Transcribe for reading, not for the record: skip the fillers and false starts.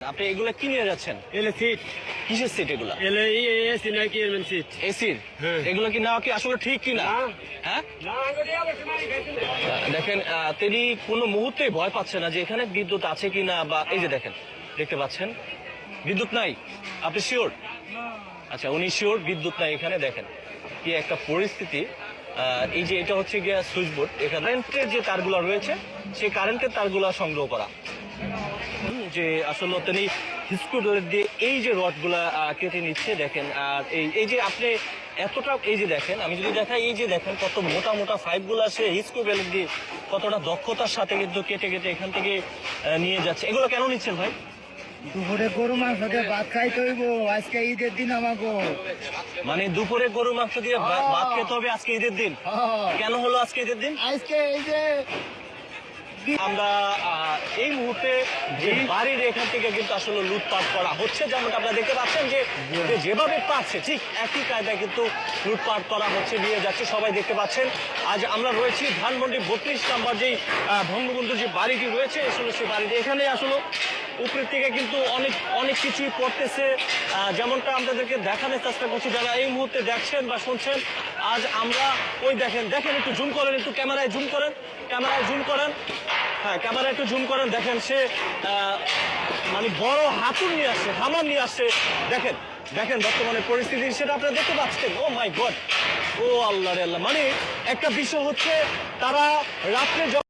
আপনি এগুলা কি নিয়ে যাচ্ছেন? এলে সিট কিসের সিট এগুলা? এলে এসি নাকি এমন সিট এসির? হ্যাঁ। এগুলো কি নেওয়া কি আসলে ঠিক কিনা? হ্যাঁ, দেখেন তিনি কোনো মুহূর্তে ভয় পাচ্ছে না যে এখানে বিদ্যুৎ আছে কিনা, বা এই যে দেখেন, দেখতে পাচ্ছেন বিদ্যুৎ নাই। আপনি শিওর? আচ্ছা, উনি শিওর বিদ্যুৎ নাই এখানে। দেখেন কি একটা পরিস্থিতি। এই যে এটা হচ্ছে গিয়া সুইচ বোর্ড, এখানে কারেন্টের যে তারগুলো রয়েছে সেই কারেন্টের তারগুলো সংগ্রহ করা। যে আসলে তিনি স্ক্রুড্রাইভার দিয়ে এই যে রডগুলা কেটে নিচ্ছে। দেখেন, আর এই যে আপনি এতটা, এই যে দেখেন, আমি যদি দেখাই, এই যে দেখেন কত মোটা মোটা পাইপগুলো আছে স্ক্রুড্রাইভার দিয়ে কতটা দক্ষতার সাথে কিন্তু কেটে কেটে এখান থেকে নিয়ে যাচ্ছে। এগুলো কেন নিচ্ছেন ভাই? দুপুরে গরু মাংস দিয়ে ভাত খাইতে হইব, আজকে ঈদের দিন আমাকে। মানে দুপুরে গরু মাংস দিয়ে ভাত খেতে হবে আজকে ঈদের দিন? কেন হলো আজকে ঈদের দিন? আজকে এই যে আমরা এই মুহূর্তে যে বাড়ির এখান থেকে কিন্তু আসলে লুটপাট করা হচ্ছে, যেমনটা আপনারা দেখতে পাচ্ছেন যে যেভাবে পাচ্ছে ঠিক একই কায়দায় কিন্তু লুটপাট করা হচ্ছে, নিয়ে যাচ্ছে। সবাই দেখতে পাচ্ছেন আজ আমরা রয়েছি ধানমন্ডি 32 নম্বর যেই বঙ্গবন্ধুর যে বাড়িটি রয়েছে, আসলে সেই বাড়িটি এখানে আসলে উপরের থেকে কিন্তু অনেক কিছুই পড়তেছে, যেমনটা আপনাদেরকে দেখানোর চেষ্টা করছি। যারা এই মুহূর্তে দেখছেন বা শুনছেন, আজ আমরা ওই দেখেন একটু জুম করেন, একটু ক্যামেরায় জুম করেন, হ্যাঁ ক্যামেরা একটু জুম করেন। দেখেন সে মানে বড় হাতুড় নিয়ে আসছে, হামার নিয়ে আসছে। দেখেন বর্তমানে পরিস্থিতি সেটা আপনারা দেখতে পাচ্ছেন। ও মাই গড, ও আল্লাহ রে আল্লাহ। মানে একটা বিষয় হচ্ছে, তারা রাত্রে